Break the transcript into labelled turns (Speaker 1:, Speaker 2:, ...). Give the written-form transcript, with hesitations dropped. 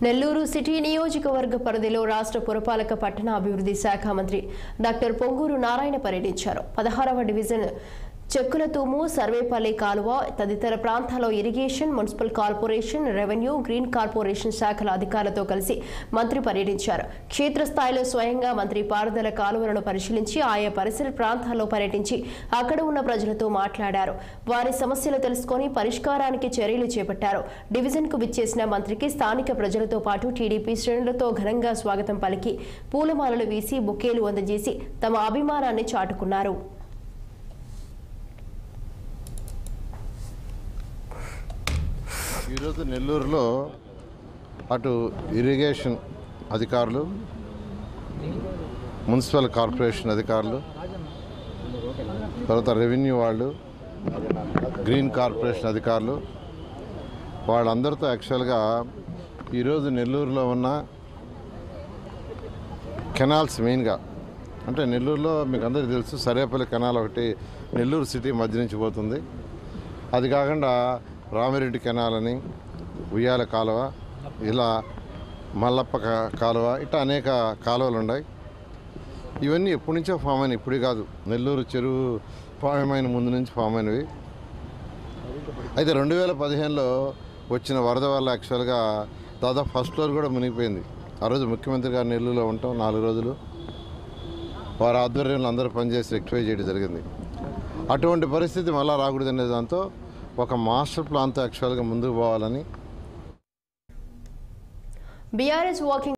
Speaker 1: Nellore city నియోజకవర్గ పరిధిలో రాష్ట్ర పురపాలక పట్టణ అభివృద్ధి శాఖ మంత్రి డాక్టర్ పొంగూరు నారాయణ పర్యటించారు. 16వ డివిజన్ చెక్కులతూము, సర్వేపల్లి కాలువ తదితర ప్రాంతాల్లో irrigation, municipal corporation, revenue, green corporation శాఖల అధికారులతో కలిసి మంత్రి పర్యటించారు. క్షేత్రస్థాయిలో స్వయంగా మంత్రి పారుదల కాలువలను పరిశీలించి ఆయా పరిసర ప్రాంతాల్లో పర్యటించి అక్కడ ఉన్న ప్రజలతో మాట్లాడారు. వారి సమస్యలు తెలుసుకుని పరిష్కారానికి చర్యలు చేపట్టారు. డివిజన్కు విచ్చేసిన మంత్రికి స్థానిక ప్రజలతో పాటు టీడీపీ శ్రేణులతో ఘనంగా స్వాగతం పలికి పూలమాలలు వేసి బొకేలు అందజేసి తమ అభిమానాన్ని చాటుకున్నారు.
Speaker 2: ఈరోజు నెల్లూరులో అటు ఇరిగేషన్ అధికారులు, మున్సిపల్ కార్పొరేషన్ అధికారులు, తర్వాత రెవెన్యూ వాళ్ళు, గ్రీన్ కార్పొరేషన్ అధికారులు, వాళ్ళందరితో యాక్చువల్గా ఈరోజు నెల్లూరులో ఉన్న కెనాల్స్ మెయిన్గా, అంటే నెల్లూరులో మీకు అందరికీ తెలుసు సర్వేపల్లి కెనాల్ ఒకటి నెల్లూరు సిటీ మధ్య నుంచి పోతుంది. అది కాకుండా రామిరెడ్డి కెనాల్ అని, ఉయ్యాల కాలువ, ఇలా మల్లప్ప కాలువ, ఇట్లా అనేక కాలువలు ఉన్నాయి. ఇవన్నీ ఎప్పటి నుంచో ఫామ్ అయినాయి, ఇప్పుడు కాదు. నెల్లూరు చెరువు ఫామ్ అయిన ముందు నుంచి ఫామ్ అయినవి. అయితే 2015లో వచ్చిన వరద వల్ల యాక్చువల్గా దాదాపు ఫస్ట్ ఫ్లోర్ కూడా మునిగిపోయింది. ఆ రోజు ముఖ్యమంత్రి గారు నెల్లూరులో ఉంటాం 4 రోజులు. వారి ఆధ్వర్యంలో అందరూ పనిచేసి రెక్టిఫై చేయడం జరిగింది. అటువంటి పరిస్థితి మళ్ళీ రాకూడదనే దాంతో ఒక మాస్టర్ ప్లాన్తో యాక్చువల్గా ముందుకు పోవాలని
Speaker 1: బీఆర్ఎస్ వాకింగ్